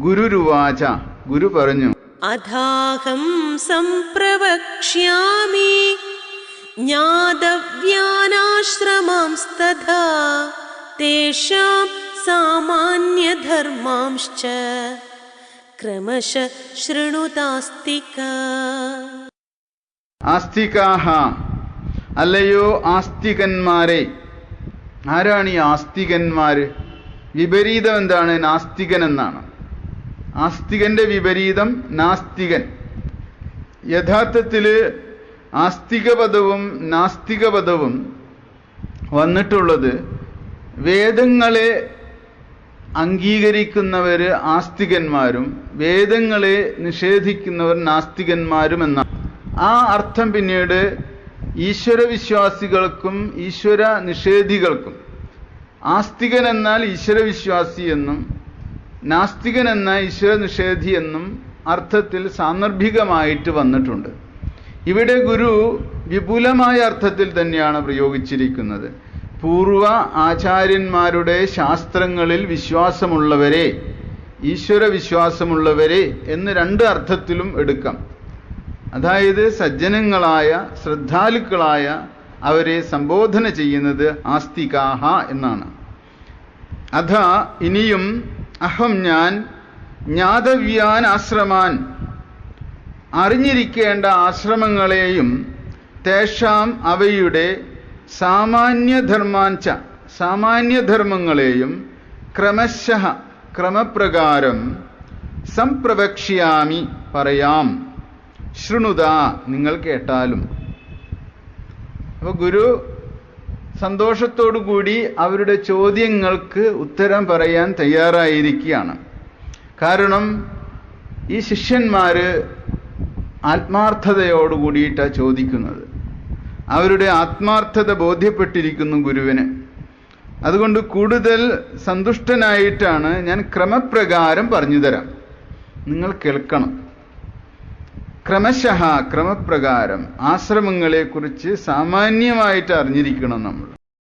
ഗുരുരുവാച, ഗുരു പറഞ്ഞു, അഥാഹം സംപ്രവക്ഷ്യാമി ജ്ഞാതവ്യാനാശ്രമാംസ്തഥാ തേഷാം സാമാന്യധർമാംശ്ച ക്രമശ ശൃണുതാസ്തിക. ആസ്തികാഹ, അല്ലയോ ആസ്തികന്മാരെ. ആരാണ് ഈ ആസ്തികന്മാര്? വിപരീതം എന്താണ്? നാസ്തികൻ എന്നാണ്. ആസ്തികന്റെ വിപരീതം നാസ്തികൻ. യഥാർത്ഥത്തില് ആസ്തികപദവും നാസ്തികപദവും വന്നിട്ടുള്ളത് വേദങ്ങളെ അംഗീകരിക്കുന്നവര് ആസ്തികന്മാരും വേദങ്ങളെ നിഷേധിക്കുന്നവർ നാസ്തികന്മാരും എന്നാണ്. ആ അർത്ഥം പിന്നീട് ഈശ്വരവിശ്വാസികൾക്കും ഈശ്വര നിഷേധികൾക്കും, ആസ്തികൻ എന്നാൽ ഈശ്വരവിശ്വാസി എന്നും നാസ്തികൻ എന്ന ഈശ്വര നിഷേധി എന്നും അർത്ഥത്തിൽ സാന്ദർഭികമായിട്ട് വന്നിട്ടുണ്ട്. ഇവിടെ ഗുരു വിപുലമായ അർത്ഥത്തിൽ തന്നെയാണ് പ്രയോഗിച്ചിരിക്കുന്നത്. പൂർവ ആചാര്യന്മാരുടെ ശാസ്ത്രങ്ങളിൽ വിശ്വാസമുള്ളവരെ, ഈശ്വര വിശ്വാസമുള്ളവരെ എന്ന് രണ്ട് അർത്ഥത്തിലും എടുക്കാം. അതായത് സജ്ജനങ്ങളായ ശ്രദ്ധാലുക്കളായ അവരെ സംബോധന ചെയ്യുന്നത് ആസ്തികാഹ എന്നാണ്. അഥ ഇനിയും അഹം ഞാൻ ജ്ഞാതവ്യാൻ ആശ്രമാൻ അറിഞ്ഞിരിക്കേണ്ട ആശ്രമങ്ങളെയും തേഷാം അവയുടെ സാമാന്യധർമാഞ്ച സാമാന്യധർമ്മങ്ങളെയും ക്രമശഃ ക്രമപ്രകാരം സംപ്രവക്ഷ്യാമി പറയാം. ശൃണുത, നിങ്ങൾ കേട്ടാലും. അപ്പൊ ഗുരു സന്തോഷത്തോടുകൂടി അവരുടെ ചോദ്യങ്ങൾക്ക് ഉത്തരം പറയാൻ തയ്യാറായിരിക്കുകയാണ്. കാരണം ഈ ശിഷ്യന്മാര് ആത്മാർത്ഥതയോടുകൂടിയിട്ടാണ് ചോദിക്കുന്നത്. അവരുടെ ആത്മാർത്ഥത ബോധ്യപ്പെട്ടിരിക്കുന്നു ഗുരുവിന്. അതുകൊണ്ട് കൂടുതൽ സന്തുഷ്ടനായിട്ടാണ് ഞാൻ ക്രമപ്രകാരം പറഞ്ഞു തരാം, നിങ്ങൾ കേൾക്കണം. ക്രമശഃ, ക്രമപ്രകാരം ആശ്രമങ്ങളെക്കുറിച്ച് സാമാന്യമായിട്ട് അറിഞ്ഞിരിക്കണം നമ്മൾ.